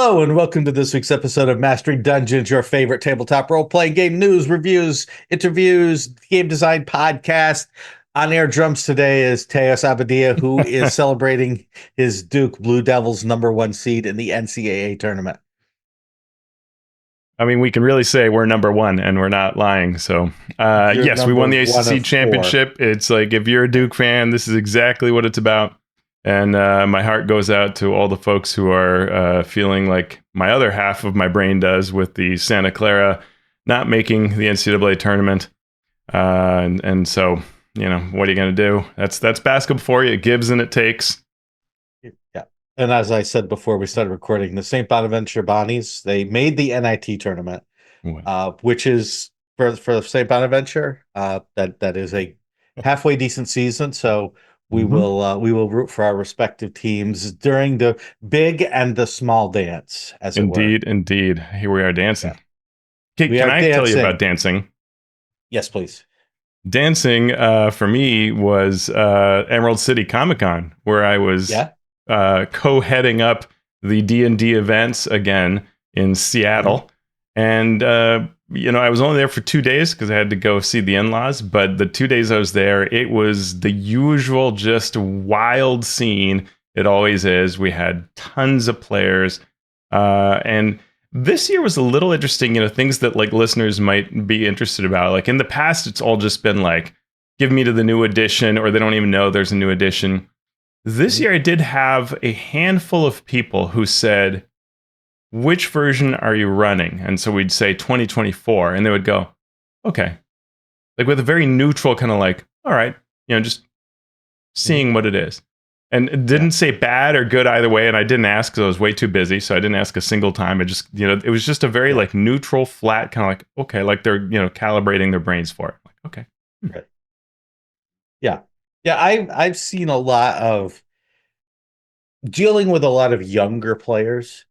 Hello and welcome to this week's episode of Mastering Dungeons, your favorite tabletop role-playing game news, reviews, interviews, game design podcast. On air drums today is Teos, who is celebrating his Duke Blue Devils #1 seed in the NCAA tournament. I mean, we can really say we're #1 and we're not lying. So, yes, we won the ACC championship. It's like, if you're a Duke fan, this is exactly what it's about. And my heart goes out to all the folks who are feeling like my other half of my brain does with the Santa Clara not making the NCAA tournament. And so, you know, what are you going to do? That's basketball for you. It gives and it takes. Yeah. And as I said before we started recording, the St. Bonaventure Bonnies, they made the NIT tournament, which is for St. Bonaventure. That is a halfway decent season. So we will root for our respective teams during the big and the small dance, as it were. Indeed. Here we are dancing. Yeah. Can I tell you about dancing? Yes, please. Dancing for me was Emerald City Comic Con, where I was co-heading up the D&D events again in Seattle. And you know, I was only there for 2 days because I had to go see the in-laws. But the 2 days I was there, it was the usual, just wild scene. It always is. We had tons of players. And this year was a little interesting, you know, things that like listeners might be interested about. Like in the past, it's all just been like, give me to the new edition, or they don't even know there's a new edition. This year, I did have a handful of people who said, which version are you running? And so we'd say 2024, and they would go, okay. Like with a very neutral kind of like, all right, you know, just seeing what it is. And it didn't say bad or good either way, and I didn't ask because I was way too busy, so I didn't ask a single time. I just, you know, it was just a very like neutral, flat, kind of like, okay, like they're, you know, calibrating their brains for it. Like, okay. Right. Yeah. Yeah, I've seen a lot of dealing with a lot of younger players.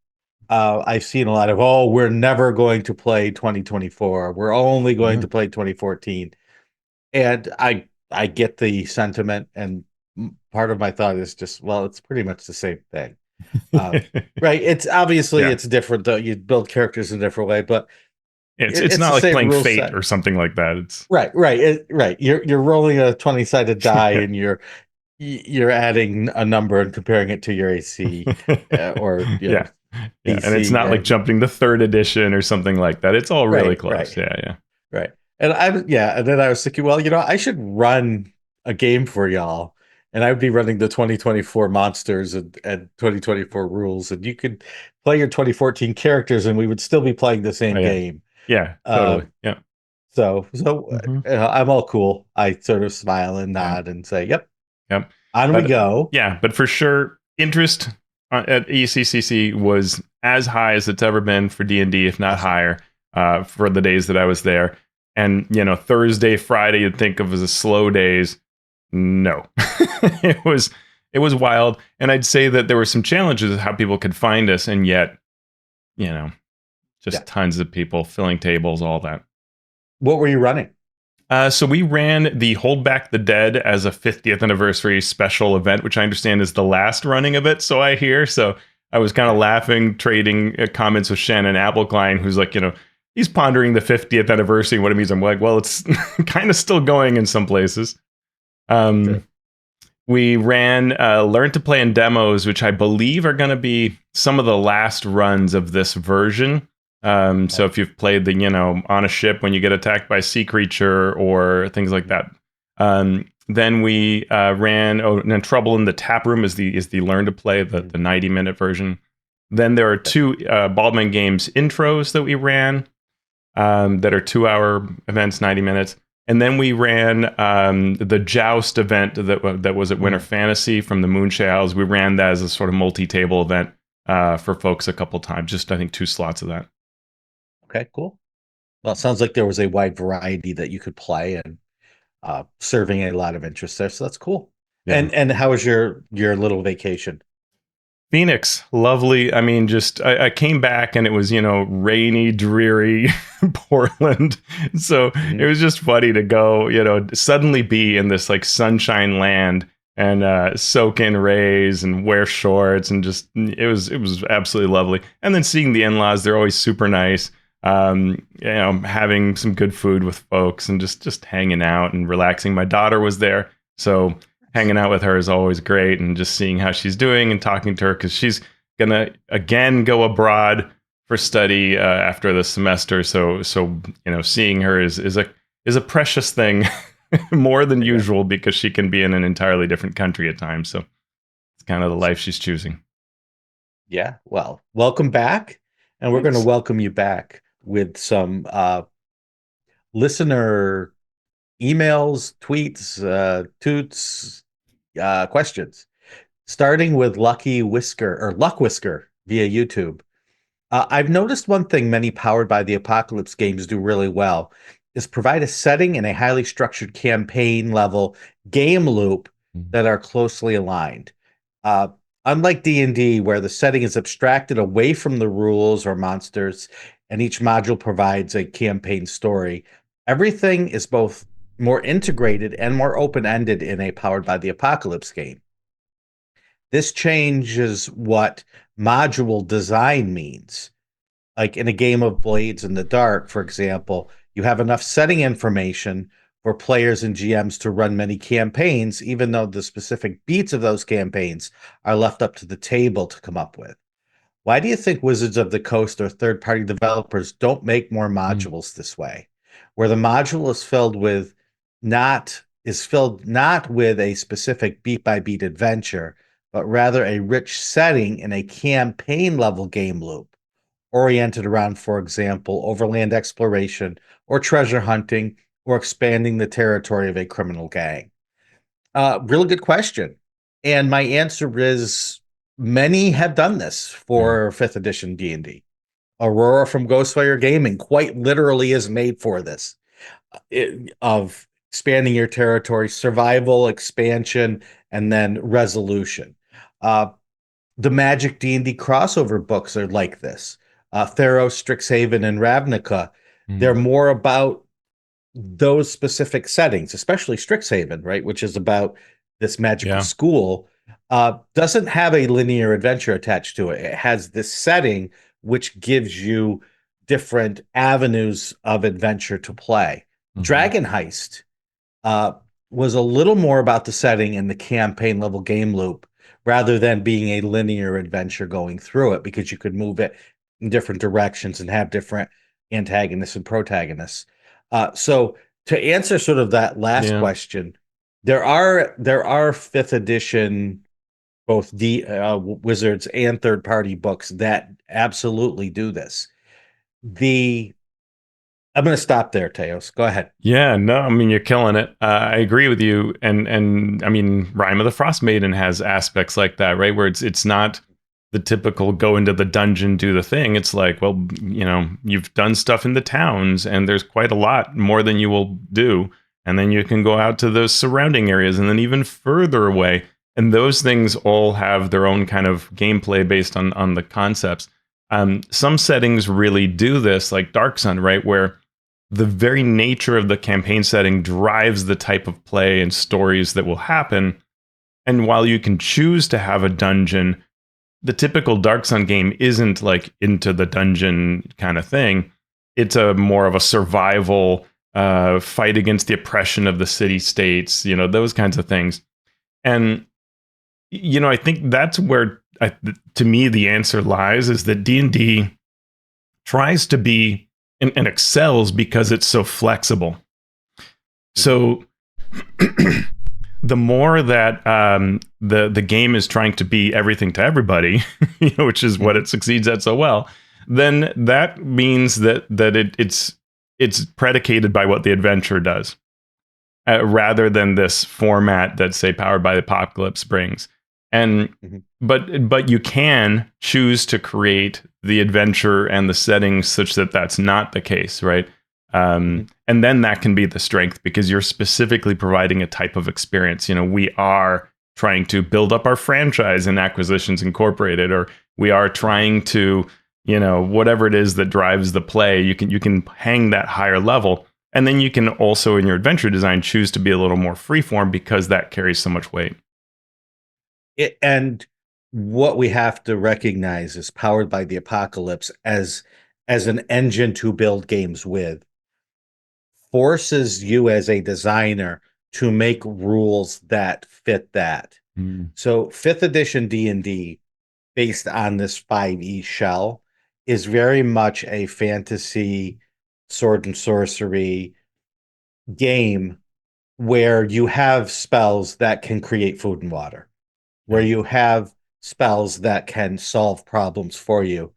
I've seen a lot of, we're never going to play 2024. We're only going to play 2014. And I get the sentiment, and part of my thought is just, well, it's pretty much the same thing. Right? It's obviously it's different though. You build characters in a different way, but it's not like playing Fate or something like that. It's right. You're rolling a 20-sided die and you're adding a number and comparing it to your AC or yeah, and it's not like jumping the 3rd edition or something like that. It's all really close. Right. And then I was thinking, well, you know, I should run a game for y'all, and I would be running the 2024 monsters and 2024 rules, and you could play your 2014 characters, and we would still be playing the same game. Yeah, totally. So I'm all cool. I sort of smile and nod and say, "Yep, on we go." Yeah, but for sure, interest at ECCC was as high as it's ever been for D&D, if not higher, for the days that I was there. And, you know, Thursday, Friday, you'd think of as a slow days. No, it was wild. And I'd say that there were some challenges with how people could find us. And yet, you know, just tons of people filling tables, all that. What were you running? So we ran the Hold Back the Dead as a 50th anniversary special event, which I understand is the last running of it. So I hear. So I was kind of laughing, trading comments with Shannon Appelkline, who's like, you know, he's pondering the 50th anniversary, what it means. I'm like, well, it's kind of still going in some places. We ran Learn to Play in demos, which I believe are going to be some of the last runs of this version. So if you've played the, you know, on a ship when you get attacked by a sea creature or things like that. Then we ran and Trouble in the Tap Room is the Learn to Play, the 90-minute version. Then there are 2 Baldman Games intros that we ran that are 2-hour events, 90 minutes. And then we ran the Joust event that was at Winter Fantasy from the Moonshade Isles. We ran that as a sort of multi-table event for folks a couple times, just I think 2 slots of that. Okay, cool. Well, it sounds like there was a wide variety that you could play, and serving a lot of interest there. So that's cool. Yeah. And how was your little vacation? Phoenix, lovely. I mean, just I came back and it was, you know, rainy, dreary Portland. So it was just funny to go, you know, suddenly be in this like sunshine land and soak in rays and wear shorts, and just it was absolutely lovely. And then seeing the in-laws, they're always super nice. Having some good food with folks and just hanging out and relaxing. My daughter was there, so hanging out with her is always great, and just seeing how she's doing and talking to her, because she's gonna again go abroad for study after the semester. So seeing her is a precious thing, more than usual, because she can be in an entirely different country at times. So it's kind of the life she's choosing. Yeah, well, welcome back, and we're going to Thanks. welcome you back with some listener emails, tweets, toots, questions, starting with Lucky Whisker or Luck Whisker via YouTube. I've noticed one thing many Powered by the Apocalypse games do really well is provide a setting and a highly structured campaign level game loop that are closely aligned. Uh, Unlike D&D, where the setting is abstracted away from the rules or monsters, and each module provides a campaign story, everything is both more integrated and more open-ended in a Powered by the Apocalypse game. This changes what module design means. Like in a game of Blades in the Dark, for example, you have enough setting information for players and GMs to run many campaigns, even though the specific beats of those campaigns are left up to the table to come up with. Why do you think Wizards of the Coast or third-party developers don't make more modules this way, where the module is filled not with a specific beat-by-beat adventure, but rather a rich setting in a campaign-level game loop, oriented around, for example, overland exploration or treasure hunting or expanding the territory of a criminal gang? Really good question. And my answer is many have done this for 5th edition D&D. Aurora from Ghostfire Gaming quite literally is made for this, of expanding your territory, survival, expansion, and then resolution. The Magic D&D crossover books are like this. Theros, Strixhaven, and Ravnica, they're more about those specific settings, especially Strixhaven, right, which is about this magical school, doesn't have a linear adventure attached to it. It has this setting which gives you different avenues of adventure to play. Dragon Heist was a little more about the setting and the campaign level game loop rather than being a linear adventure going through it, because you could move it in different directions and have different antagonists and protagonists. So to answer sort of that last question, there are 5th edition both Wizards and third party books that absolutely do this. I'm going to stop there, Teos. Go ahead. Yeah, no, I mean, you're killing it. I agree with you, and I mean, Rime of the Frost Maiden has aspects like that, right? Where it's not the typical go into the dungeon, do the thing. It's like, well, you've done stuff in the towns, and there's quite a lot more than you will do, and then you can go out to those surrounding areas, and then even further away, and those things all have their own kind of gameplay based on the concepts. Some settings really do this, like Dark Sun, right, where the very nature of the campaign setting drives the type of play and stories that will happen. And while you can choose to have a dungeon, the typical Dark Sun game isn't like into the dungeon kind of thing. It's a more of a survival fight against the oppression of the city states, those kinds of things. And I think that's where, to me, the answer lies, is that D&D tries to be and excels because it's so flexible. So the more that the game is trying to be everything to everybody, which is what it succeeds at so well, then that means that it's predicated by what the adventure does, rather than this format that, say, Powered by the Apocalypse brings. And but you can choose to create the adventure and the settings such that that's not the case, right? And then that can be the strength, because you're specifically providing a type of experience. We are trying to build up our franchise in Acquisitions Incorporated, or we are trying to, whatever it is that drives the play. You can hang that higher level, and then you can also, in your adventure design, choose to be a little more freeform, because that carries so much weight. And what we have to recognize is Powered by the Apocalypse as an engine to build games with forces you as a designer to make rules that fit that. So 5th edition D&D, based on this 5e shell, is very much a fantasy sword and sorcery game where you have spells that can create food and water, where you have spells that can solve problems for you.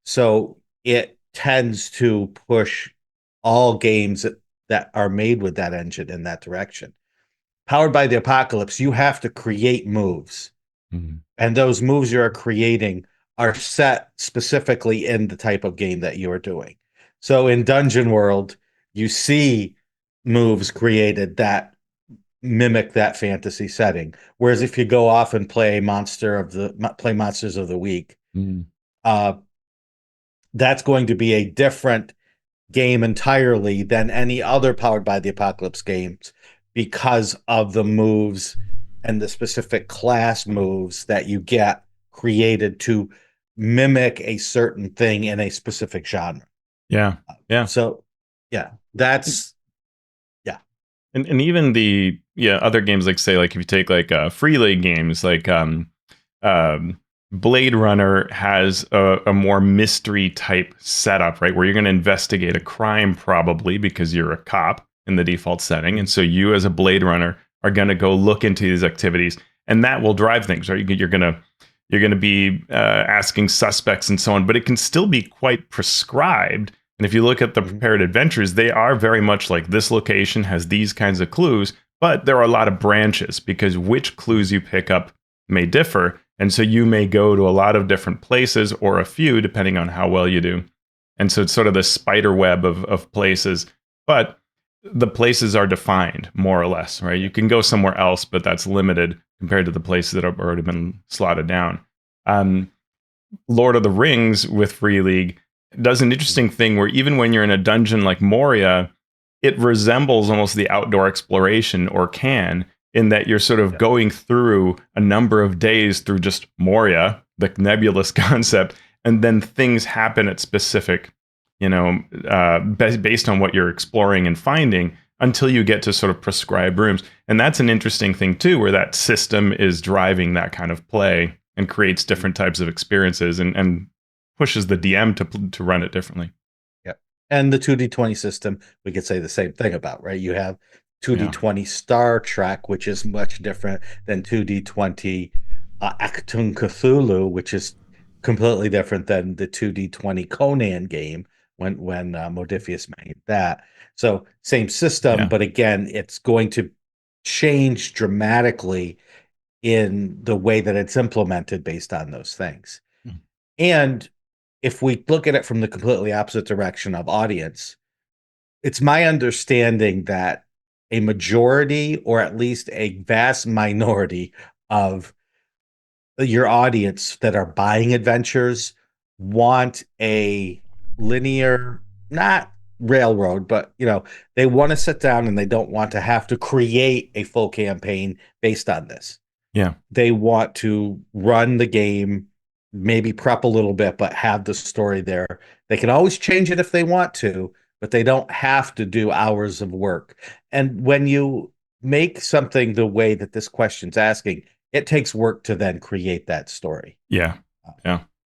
So it tends to push all games that are made with that engine in that direction. Powered by the Apocalypse, you have to create moves. And those moves you are creating are set specifically in the type of game that you are doing. So in Dungeon World, you see moves created that mimic that fantasy setting. Whereas if you go off and play Monsters of the Week, that's going to be a different game entirely than any other Powered by the Apocalypse games because of the moves and the specific class moves that you get created to mimic a certain thing in a specific genre. Yeah. So, yeah, that's and even the other games, like say, like if you take like Free League games, like Blade Runner has a more mystery type setup, right? Where you're going to investigate a crime probably because you're a cop in the default setting. And so you as a Blade Runner are going to go look into these activities, and that will drive things, right? You're going to be asking suspects and so on, but it can still be quite prescribed. And if you look at the prepared adventures, they are very much like this location has these kinds of clues, but there are a lot of branches because which clues you pick up may differ. And so you may go to a lot of different places or a few, depending on how well you do. And so it's sort of the spider web of places, but the places are defined more or less, right? You can go somewhere else, but that's limited compared to the places that have already been slotted down. Lord of the Rings with Free League does an interesting thing where even when you're in a dungeon like Moria, it resembles almost the outdoor exploration, or can, in that you're sort of going through a number of days through just Moria, the nebulous concept, and then things happen at specific, based on what you're exploring and finding until you get to sort of prescribed rooms. And that's an interesting thing too, where that system is driving that kind of play and creates different types of experiences and pushes the DM to run it differently. Yep. And the 2D20 system, we could say the same thing about, right? You have 2D20 Star Trek, which is much different than 2D20 Achtung Cthulhu, which is completely different than the 2D20 Conan game when Modiphius made that. So same system, but again, it's going to change dramatically in the way that it's implemented based on those things. And if we look at it from the completely opposite direction of audience, it's my understanding that a majority, or at least a vast minority of your audience that are buying adventures, want a linear, not railroad, but they want to sit down and they don't want to have to create a full campaign based on this. They want to run the game, maybe prep a little bit, but have the story there. They can always change it if they want to, but they don't have to do hours of work. And when you make something the way that this question's asking, it takes work to then create that story.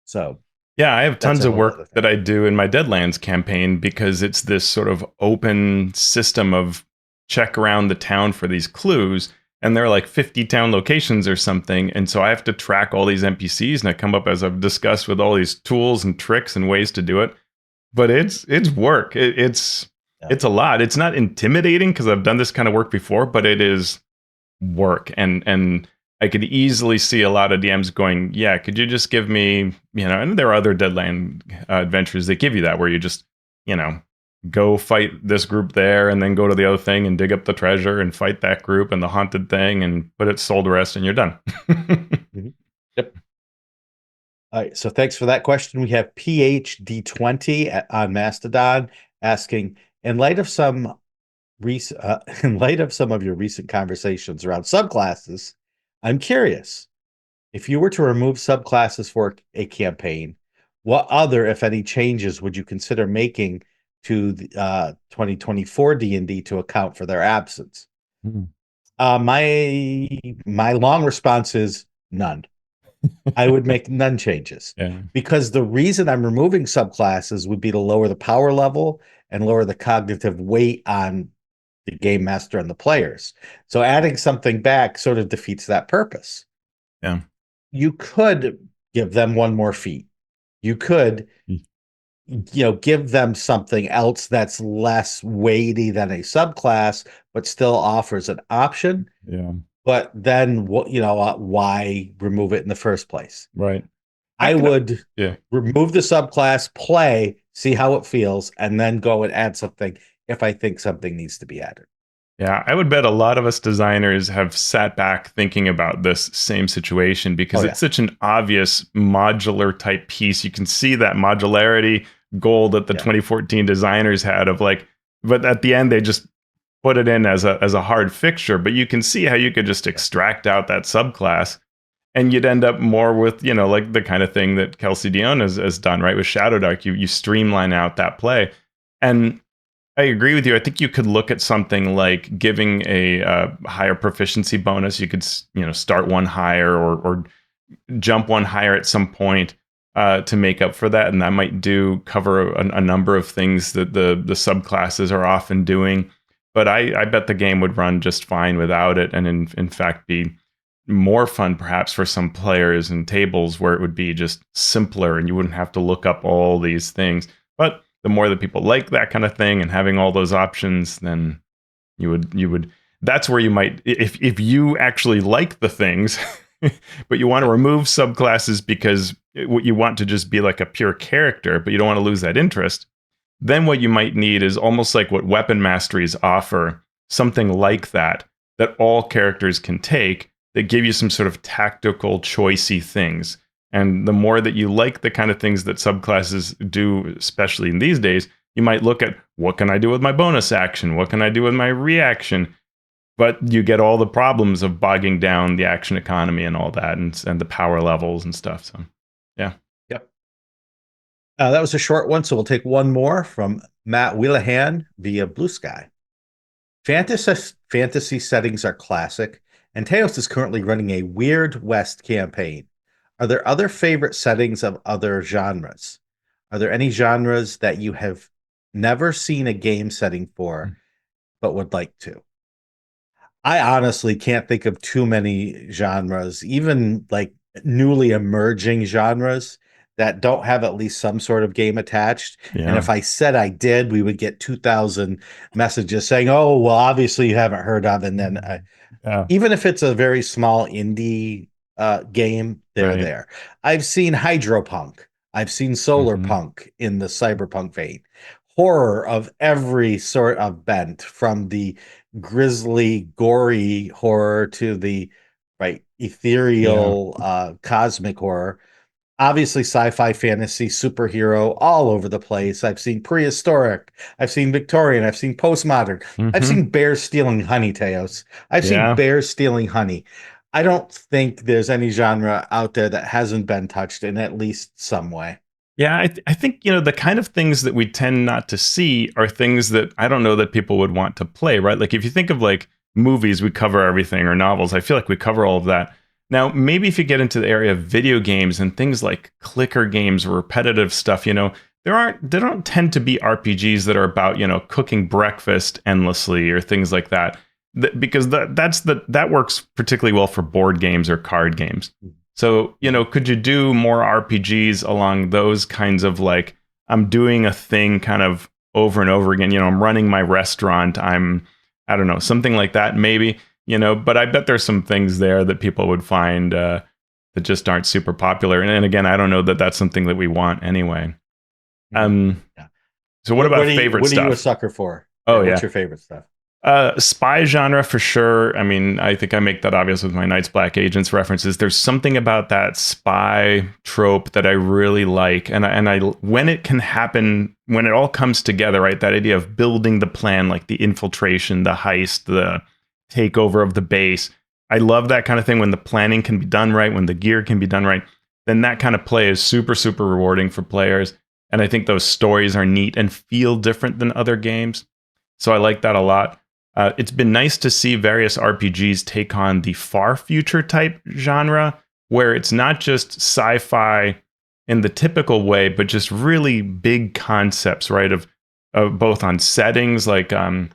So I have tons of work that I do in my Deadlands campaign because it's this sort of open system of check around the town for these clues. And there are like 50 town locations or something. And so I have to track all these NPCs, and I come up, as I've discussed, with all these tools and tricks and ways to do it. But it's work. It's a lot. It's not intimidating because I've done this kind of work before, but it is work. And I could easily see a lot of DMs going, could you just give me, and there are other Deadland adventures that give you that, where you just, go fight this group there and then go to the other thing and dig up the treasure and fight that group and the haunted thing and put it soul to rest and you're done. Yep. All right. So thanks for that question. We have PhD20 on Mastodon asking, in light of some of your recent conversations around subclasses, I'm curious, If you were to remove subclasses for a campaign, what other, if any, changes would you consider making to the 2024 D&D to account for their absence? Hmm. My long response is none. I would make none changes Yeah. because the reason I'm removing subclasses would be to lower the power level and lower the cognitive weight on the game master and the players. So adding something back sort of defeats that purpose. Yeah. You could give them one more feat. You could, give them something else that's less weighty than a subclass, but still offers an option. Yeah. But then, why remove it in the first place? Right. I would yeah. remove the subclass, play, see how it feels, and then go and add something if I think something needs to be added. Yeah, I would bet a lot of us designers have sat back thinking about this same situation because it's such an obvious modular type piece. You can see that modularity goal that the 2014 designers had of like, but at the end they just put it in as a hard fixture. But you can see how you could just extract out that subclass, and you'd end up more with like the kind of thing that Kelsey Dion has done, right? With Shadowdark, you streamline out that play, and I agree with you. I think you could look at something like giving a higher proficiency bonus. You could, start one higher or jump one higher at some point to make up for that, and that might cover a number of things that the subclasses are often doing. But I bet the game would run just fine without it, and in fact be more fun perhaps for some players and tables where it would be just simpler and you wouldn't have to look up all these things. But the more that people like that kind of thing and having all those options, then you would that's where you might, if you actually like the things but you want to remove subclasses because you want to just be like a pure character, but you don't want to lose that interest, then what you might need is almost like what weapon masteries offer, something like that all characters can take, that give you some sort of tactical choicey things. And the more that you like the kind of things that subclasses do, especially in these days, you might look at, what can I do with my bonus action? What can I do with my reaction? But you get all the problems of bogging down the action economy and all that, and the power levels and stuff. So, yeah. Yep. That was a short one, so we'll take one more from Matt Wheelahan via Bluesky. Fantasy settings are classic, and Teos is currently running a Weird West campaign. Are there other favorite settings of other genres? Are there any genres that you have never seen a game setting for, but would like to? I honestly can't think of too many genres, even like newly emerging genres, that don't have at least some sort of game attached. Yeah. And if I said I did, we would get 2,000 messages saying, oh, well, obviously you haven't heard of. And then even if it's a very small indie game, they're there. I've seen hydropunk. I've seen solar punk in the cyberpunk vein. Horror of every sort of bent, from the grisly, gory horror to the ethereal, cosmic horror. Obviously, sci-fi, fantasy, superhero, all over the place. I've seen prehistoric. I've seen Victorian. I've seen postmodern. I've seen bears stealing honey, Teos. I've seen bears stealing honey. I don't think there's any genre out there that hasn't been touched in at least some way. Yeah, I think, the kind of things that we tend not to see are things that I don't know that people would want to play, right? Like if you think of like movies, we cover everything, or novels, I feel like we cover all of that. Now, maybe if you get into the area of video games and things like clicker games or repetitive stuff, there don't tend to be RPGs that are about, cooking breakfast endlessly or things like that. Because that works particularly well for board games or card games. So, could you do more RPGs along those kinds of like, I'm doing a thing kind of over and over again, I'm running my restaurant, I don't know, something like that maybe, but I bet there's some things there that people would find that just aren't super popular. And again, I don't know that that's something that we want anyway. So what about favorite stuff? What are you a sucker for? Oh, What's your favorite stuff? Spy genre for sure. I mean, I think I make that obvious with my Night's Black Agents references. There's something about that spy trope that I really like, and I when it can happen, when it all comes together, right? That idea of building the plan, like the infiltration, the heist, the takeover of the base. I love that kind of thing when the planning can be done right, when the gear can be done right. Then that kind of play is super, super rewarding for players. And I think those stories are neat and feel different than other games. So I like that a lot. It's been nice to see various RPGs take on the far future type genre, where it's not just sci-fi in the typical way, but just really big concepts, right? Of both on settings, like some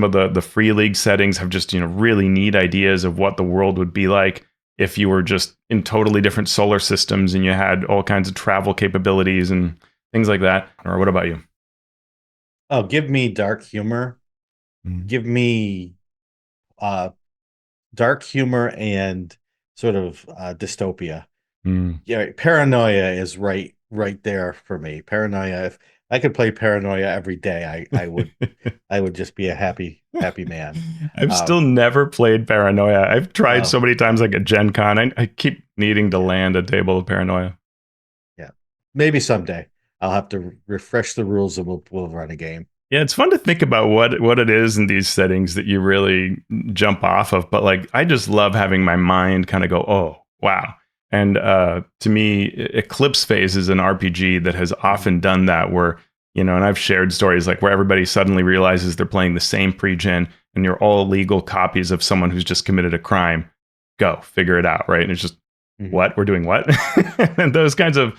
of the Free League settings have just really neat ideas of what the world would be like if you were just in totally different solar systems and you had all kinds of travel capabilities and things like that. Or what about you? Oh, give me dark humor. Give me dark humor and sort of dystopia. Yeah, paranoia is right there for me. Paranoia. If I could play paranoia every day, I would just be a happy man. I've still never played Paranoia. I've tried so Oh, many times, like at Gen Con. I keep needing to land a table of Paranoia. yeah, maybe someday I'll have to refresh the rules and we'll run a game. Yeah, it's fun to think about what it is in these settings that you really jump off of. But like, I just love having my mind kind of go, oh, wow. And to me, Eclipse Phase is an RPG that has often done that where, and I've shared stories like where everybody suddenly realizes they're playing the same pre-gen and you're all legal copies of someone who's just committed a crime. Go figure it out, right? And it's just, what? We're doing what? And those kinds of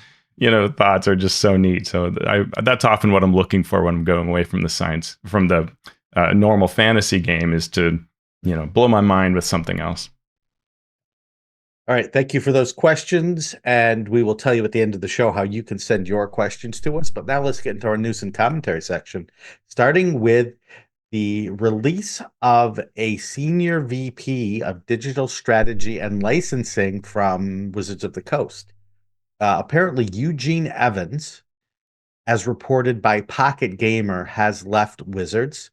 thoughts are just so neat. So that's often what I'm looking for when I'm going away from the science, from the normal fantasy game, is to, blow my mind with something else. All right. Thank you for those questions. And we will tell you at the end of the show how you can send your questions to us. But now let's get into our news and commentary section, starting with the release of a senior VP of digital strategy and licensing from Wizards of the Coast. Apparently, Eugene Evans, as reported by Pocket Gamer, has left Wizards.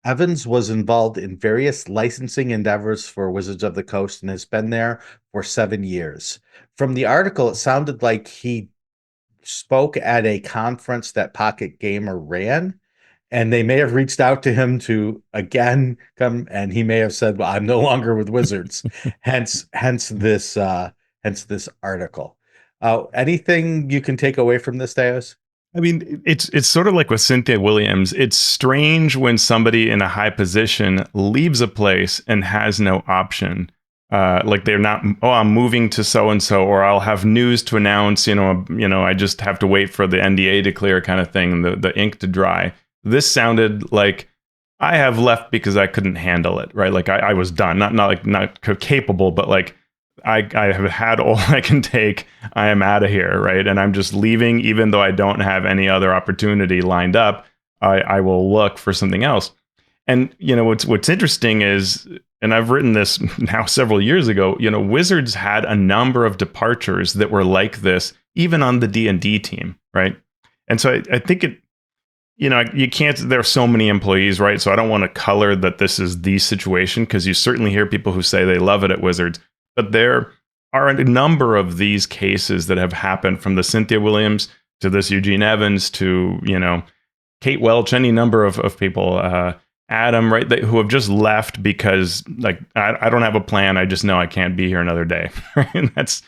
Evans was involved in various licensing endeavors for Wizards of the Coast and has been there for 7 years. From the article, it sounded like he spoke at a conference that Pocket Gamer ran, and they may have reached out to him to again come, and he may have said, "Well, I'm no longer with Wizards." hence this article. Anything you can take away from this, Teos? I mean, it's sort of like with Cynthia Williams. It's strange when somebody in a high position leaves a place and has no option. Like they're not, oh, I'm moving to so and so, or I'll have news to announce. I just have to wait for the NDA to clear, kind of thing, the ink to dry. This sounded like I have left because I couldn't handle it, right? Like I was done, not capable, but like I have had all I can take. I am out of here, right? And I'm just leaving, even though I don't have any other opportunity lined up. I will look for something else. And what's interesting is, and I've written this now several years ago, Wizards had a number of departures that were like this, even on the D&D team, right? And so I think it, you can't, there are so many employees, right? So I don't want to color that this is the situation, because you certainly hear people who say they love it at Wizards. But there are a number of these cases that have happened, from the Cynthia Williams to this Eugene Evans to, Kate Welch, any number of people, Adam, right, who have just left because, like, I don't have a plan. I just know I can't be here another day. And that's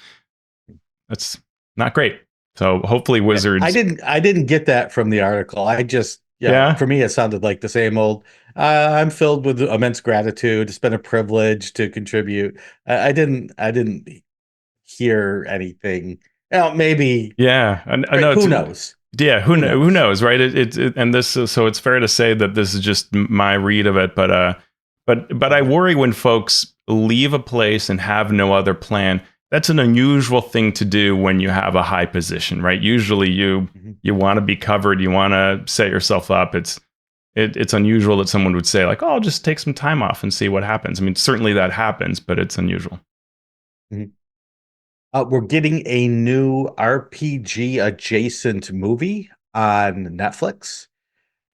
not great. So hopefully Wizards. I didn't get that from the article. I just, for me, it sounded like the same old, I'm filled with immense gratitude. It's been a privilege to contribute. I didn't hear anything. Maybe. Yeah. I know. Who knows? Yeah. Who knows? Right. And this, so it's fair to say that this is just my read of it. But I worry when folks leave a place and have no other plan. That's an unusual thing to do when you have a high position, right? Usually you want to be covered. You want to set yourself up. It's unusual that someone would say, like, oh, I'll just take some time off and see what happens. I mean, certainly that happens, but it's unusual. We're getting a new RPG adjacent movie on Netflix.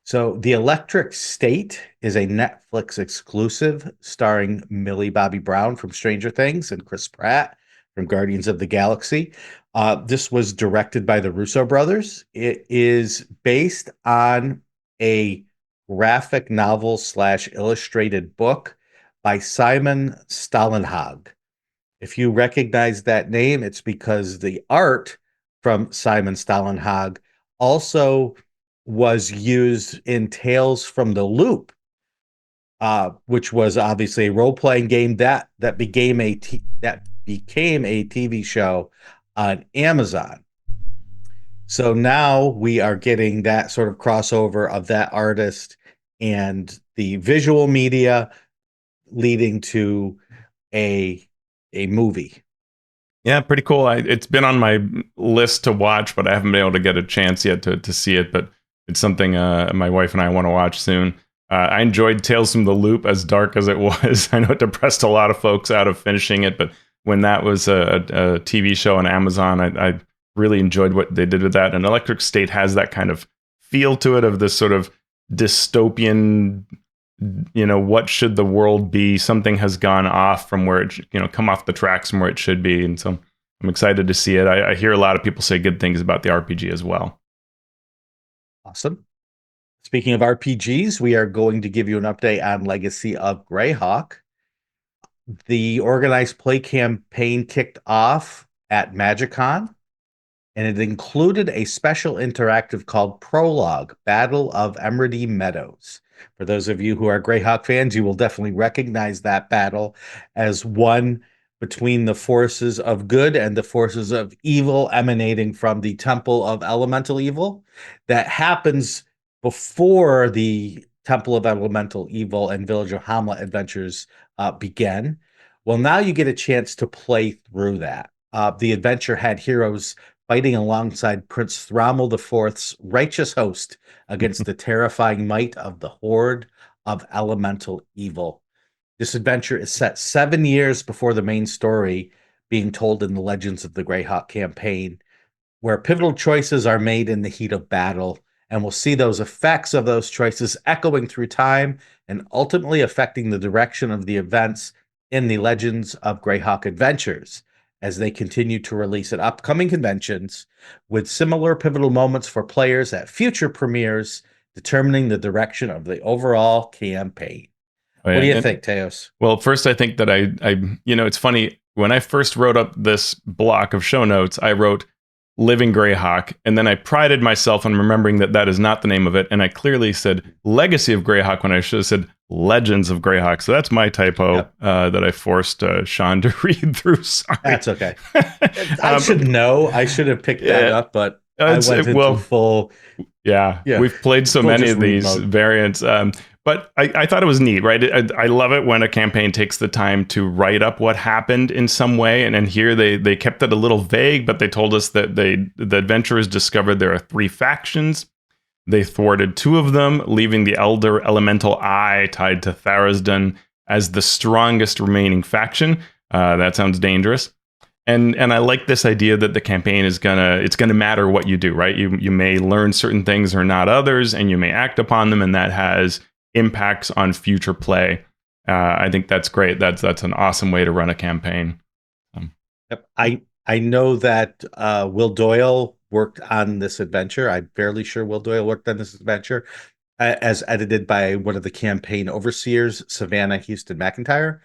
So The Electric State is a Netflix exclusive starring Millie Bobby Brown from Stranger Things and Chris Pratt from Guardians of the Galaxy. This was directed by the Russo brothers. It is based on a graphic novel / illustrated book by Simon Stalenhag. If you recognize that name, it's because the art from Simon Stalenhag also was used in Tales from the Loop, which was obviously a role-playing game that became a TV show on Amazon. So now we are getting that sort of crossover of that artist and the visual media leading to a movie. Yeah, pretty cool. It's been on my list to watch, but I haven't been able to get a chance yet to see it. But it's something my wife and I want to watch soon. I enjoyed Tales from the Loop, as dark as it was. I know it depressed a lot of folks out of finishing it, but when that was a TV show on Amazon, I really enjoyed what they did with that. And Electric State has that kind of feel to it, of this sort of dystopian, what should the world be? Something has gone off from where it, come off the tracks from where it should be. And so I'm excited to see it. I hear a lot of people say good things about the RPG as well. Awesome. Speaking of RPGs, we are going to give you an update on Legacy of Greyhawk. The organized play campaign kicked off at MagicCon, and it included a special interactive called Prologue, Battle of Emridy Meadows. For those of you who are Greyhawk fans, you will definitely recognize that battle as one between the forces of good and the forces of evil emanating from the Temple of Elemental Evil. That happens before the Temple of Elemental Evil and Village of Hamlet adventures began. Well, now you get a chance to play through that. The adventure had heroes fighting alongside Prince Thrommel IV's righteous host against the terrifying might of the Horde of Elemental Evil. This adventure is set 7 years before the main story being told in the Legends of the Greyhawk campaign, where pivotal choices are made in the heat of battle, and we'll see those effects of those choices echoing through time and ultimately affecting the direction of the events in the Legends of Greyhawk adventures as they continue to release at upcoming conventions, with similar pivotal moments for players at future premieres, determining the direction of the overall campaign. Oh, yeah. What do you think, Teos? Well, first, I think that I it's funny. When I first wrote up this block of show notes, I wrote Living Greyhawk, and then I prided myself on remembering that is not the name of it, and I clearly said Legacy of Greyhawk when I should have said Legends of Greyhawk. So that's my typo that I forced Shawn to read through. Sorry. That's okay. I should know. I should have picked that up, but I went into full... Yeah, we've played so many of these variants. But I thought it was neat, right? I love it when a campaign takes the time to write up what happened in some way. And here they kept it a little vague, but they told us that the adventurers discovered there are 3 factions. They thwarted 2 of them, leaving the Elder Elemental Eye tied to Tharasdon as the strongest remaining faction. That sounds dangerous. And I like this idea that the campaign is it's gonna matter what you do, right? You may learn certain things or not others, and you may act upon them, and that has impacts on future play. I think that's great. That's an awesome way to run a campaign. Yep. I know that Will Doyle worked on this adventure. I'm fairly sure Will Doyle worked on this adventure as edited by one of the campaign overseers, Savannah Houston McIntyre,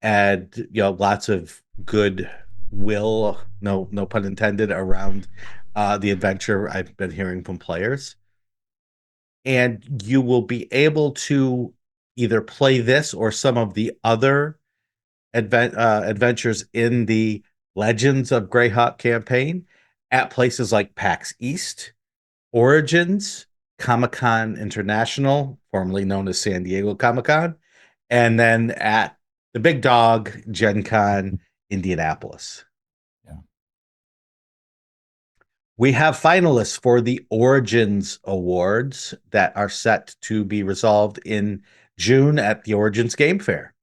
and lots of good will, no pun intended, around the adventure I've been hearing from players. And you will be able to either play this or some of the other adventures in the Legends of Greyhawk campaign at places like PAX East, Origins, Comic-Con International, formerly known as San Diego Comic-Con, and then at the big dog, Gen Con, Indianapolis. We have finalists for the Origins Awards that are set to be resolved in June at the Origins Game Fair.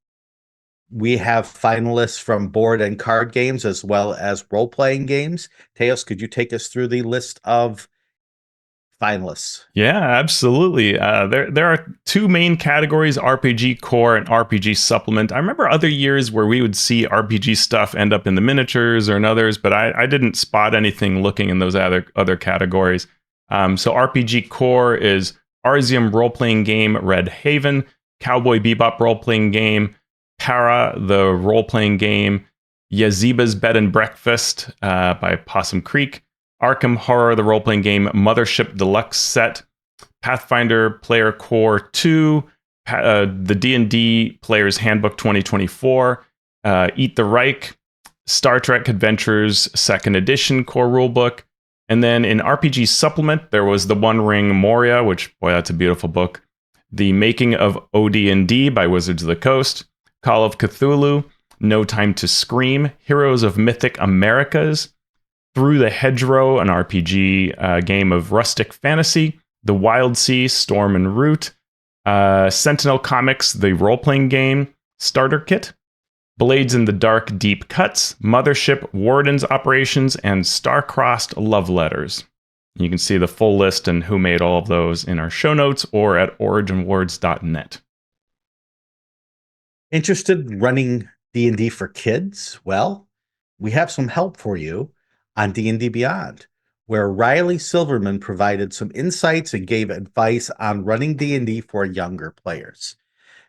We have finalists from board and card games as well as role-playing games. Teos, could you take us through the list of finalists? Yeah, absolutely. There are 2 main categories, RPG Core and RPG Supplement. I remember other years where we would see RPG stuff end up in the miniatures or in others, but I didn't spot anything looking in those other categories. So RPG Core is Arzium role-playing game Red Haven, Cowboy Bebop role-playing game Para, the role-playing game, Yaziba's Bed and Breakfast by Possum Creek, Arkham Horror, the role-playing game, Mothership Deluxe Set, Pathfinder Player Core 2, the D&D Player's Handbook 2024, Eat the Reich, Star Trek Adventures 2nd Edition Core Rulebook, and then in RPG Supplement, there was The One Ring Moria, which, boy, that's a beautiful book, The Making of OD&D by Wizards of the Coast, Call of Cthulhu, No Time to Scream, Heroes of Mythic Americas, Through the Hedgerow, an RPG game of rustic fantasy, The Wild Sea, Storm and Root, Sentinel Comics, the role-playing game, Starter Kit, Blades in the Dark, Deep Cuts, Mothership, Warden's Operations, and Star-Crossed Love Letters. You can see the full list and who made all of those in our show notes or at originwords.net. Interested in running D&D for kids? Well, we have some help for you on D&D Beyond, where Riley Silverman provided some insights and gave advice on running D&D for younger players.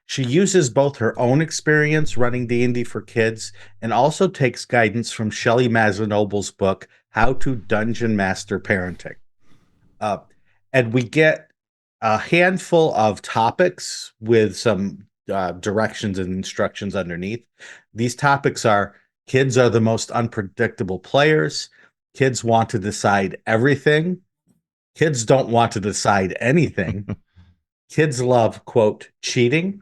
She uses both her own experience running D&D for kids and also takes guidance from Shelley Mazzanoble's book, How to Dungeon Master Parenting. And we get a handful of topics with some directions and instructions underneath. These topics are: kids are the most unpredictable players. Kids want to decide everything. Kids don't want to decide anything. Kids love, quote, cheating.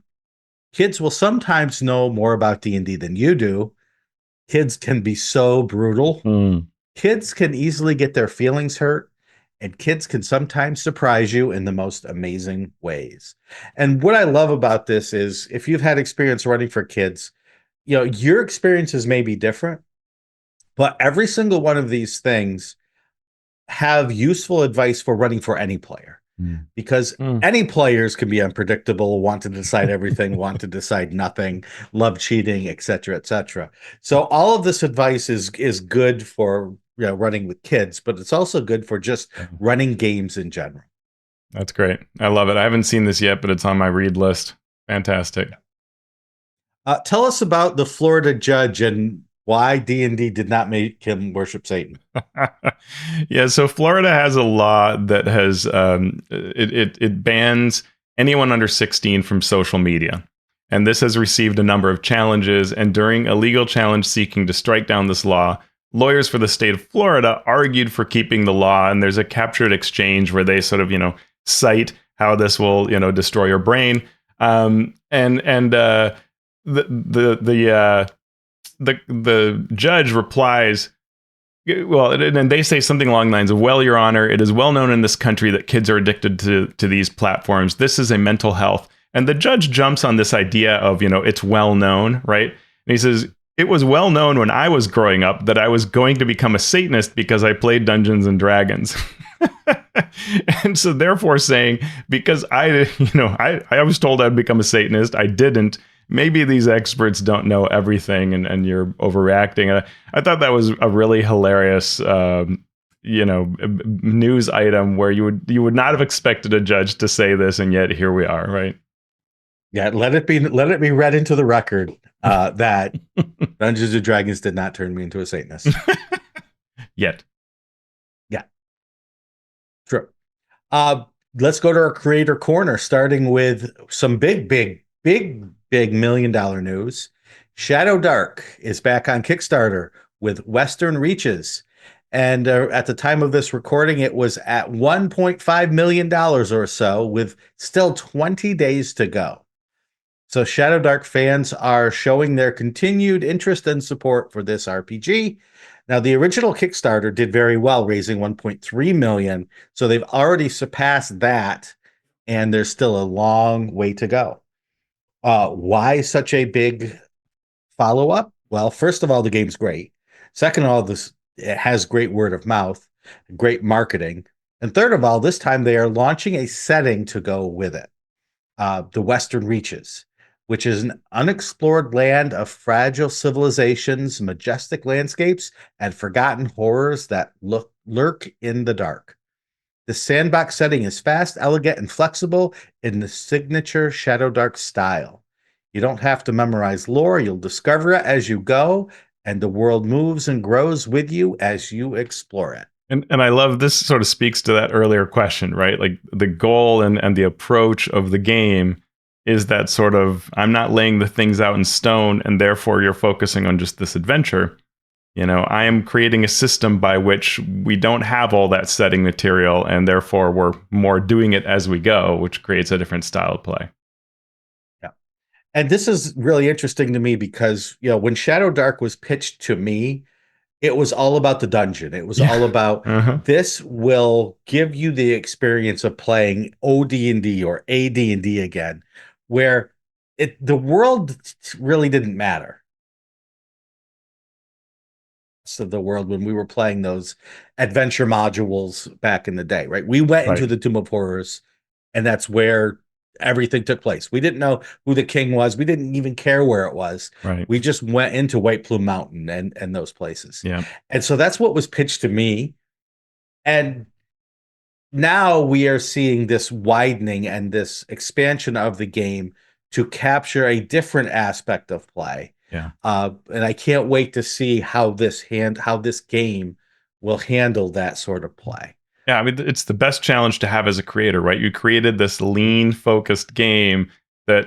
Kids will sometimes know more about D&D than you do. Kids can be so brutal. Kids can easily get their feelings hurt. And kids can sometimes surprise you in the most amazing ways. And what I love about this is, if you've had experience running for kids, you know, your experiences may be different, but every single one of these things have useful advice for running for any player. Because any players can be unpredictable, want to decide everything, want to decide nothing, love cheating, etc., etc. So all of this advice is good for, you know, running with kids, but it's also good for just running games in general. That's great. I love it. I haven't seen this yet, but it's on my read list. Fantastic. Tell us about the Florida judge and why D&D did not make him worship Satan. Yeah, so Florida has a law that has it bans anyone under 16 from social media. And this has received a number of challenges. And during a legal challenge seeking to strike down this law, lawyers for the state of Florida argued for keeping the law. And there's a captured exchange where they sort of, cite how this will, destroy your brain. The judge replies, well, and they say something along the lines of, "Well, Your Honor, it is well known in this country that kids are addicted to these platforms. This is a mental health." And the judge jumps on this idea of, it's well known, right? And he says, "It was well known when I was growing up that I was going to become a Satanist because I played Dungeons and Dragons." And so therefore saying, because I was told I'd become a Satanist, I didn't. Maybe these experts don't know everything and you're overreacting. I thought that was a really hilarious, news item where you would not have expected a judge to say this, and yet here we are, right? Yeah, let it be read into the record that Dungeons and Dragons did not turn me into a Satanist. Yet. Yeah. True. Let's go to our creator corner, starting with some big $1 million news. Shadowdark is back on Kickstarter with Western Reaches. And at the time of this recording, it was at $1.5 million or so, with still 20 days to go. So Shadowdark fans are showing their continued interest and support for this RPG. Now, the original Kickstarter did very well, raising $1.3 million. So they've already surpassed that, and there's still a long way to go. Why such a big follow-up? Well, first of all, the game's great. Second of all, it has great word of mouth, great marketing. And third of all, this time they are launching a setting to go with it. The Western Reaches, which is an unexplored land of fragile civilizations, majestic landscapes, and forgotten horrors that lurk in the dark. The sandbox setting is fast, elegant, and flexible in the signature Shadowdark style. You don't have to memorize lore. You'll discover it as you go, and the world moves and grows with you as you explore it. And I love this sort of speaks to that earlier question, right? Like the goal and the approach of the game is that sort of I'm not laying the things out in stone and therefore you're focusing on just this adventure. You know, I am creating a system by which we don't have all that setting material and therefore we're more doing it as we go, which creates a different style of play. Yeah. And this is really interesting to me because, when Shadowdark was pitched to me, it was all about the dungeon. It was all about this will give you the experience of playing OD&D or AD&D again, where the world really didn't matter. So the world when we were playing those adventure modules back in the day, right? We went into the Tomb of Horrors, and that's where everything took place. We didn't know who the king was. We didn't even care where it was. Right. We just went into White Plume Mountain and those places. Yeah. And so that's what was pitched to me. And now we are seeing this widening and this expansion of the game to capture a different aspect of play. Yeah. And I can't wait to see how this game will handle that sort of play. Yeah, I mean, it's the best challenge to have as a creator, right? You created this lean, focused game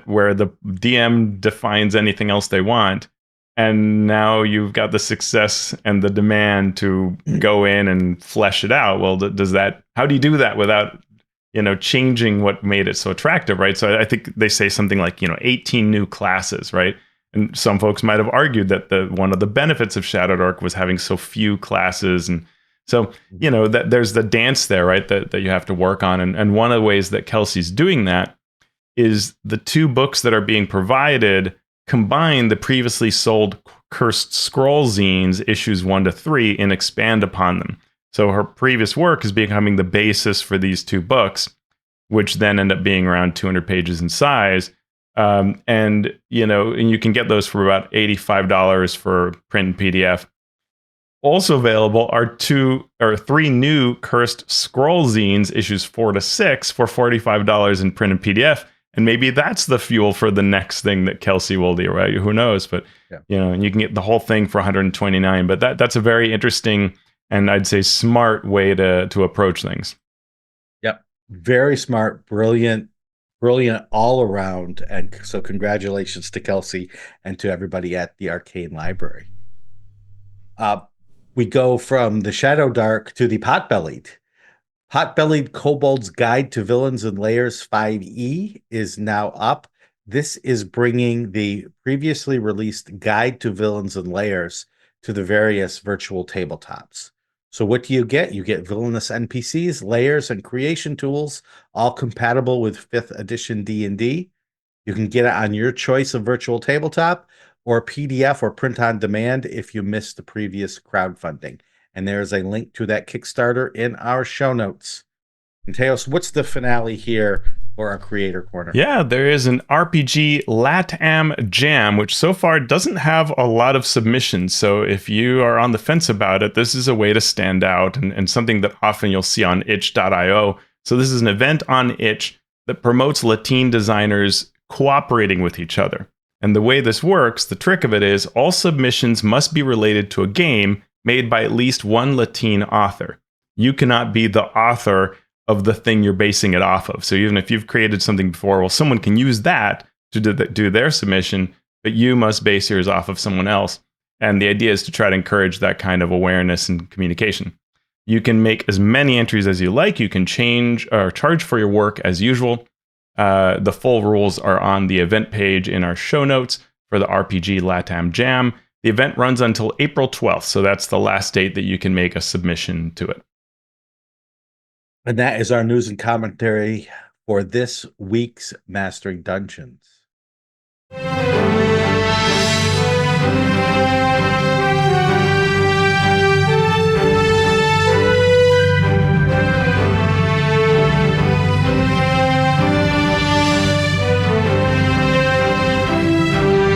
where the DM defines anything else they want, and now you've got the success and the demand to go in and flesh it out. Well, how do you do that without, changing what made it so attractive, right? So I think they say something like, 18 new classes, right? And some folks might have argued that one of the benefits of Shadowdark was having so few classes. And so, that there's the dance there, right? That you have to work on. And one of the ways that Kelsey's doing that is the two books that are being provided combine the previously sold Cursed Scroll zines, issues 1 to 3, and expand upon them. So her previous work is becoming the basis for these two books, which then end up being around 200 pages in size. And you can get those for about $85 for print and PDF. Also available are 3 new Cursed Scroll zines, issues 4 to 6, for $45 in print and PDF. And maybe that's the fuel for the next thing that Kelsey will do, right? Who knows? But and you can get the whole thing for $129. But that's a very interesting and I'd say smart way to approach things. Yep, very smart, brilliant all around. And so congratulations to Kelsey and to everybody at the Arcane Library. We go from the Shadowdark to the Potbellied. Potbellied Kobold's Guide to Villains and Lairs 5e is now up. This is bringing the previously released Guide to Villains and Lairs to the various virtual tabletops. So what do you get? You get villainous NPCs, layers, and creation tools, all compatible with 5th edition D&D. You can get it on your choice of virtual tabletop or PDF or print on demand if you missed the previous crowdfunding. And there's a link to that Kickstarter in our show notes. And Teos, what's the finale here for our Creator Corner? Yeah, there is an RPG LATAM Jam, which so far doesn't have a lot of submissions. So if you are on the fence about it, this is a way to stand out and something that often you'll see on itch.io. So this is an event on itch that promotes Latin designers cooperating with each other. And the way this works, the trick of it is all submissions must be related to a game made by at least one Latin author. You cannot be the author of the thing you're basing it off of. So even if you've created something before, well, someone can use that to do their submission, but you must base yours off of someone else. And the idea is to try to encourage that kind of awareness and communication. You can make as many entries as you like. You can change or charge for your work as usual. The full rules are on the event page in our show notes for the RPG LATAM Jam. The event runs until April 12th, so that's the last date that you can make a submission to it. And that is our news and commentary for this week's Mastering Dungeons.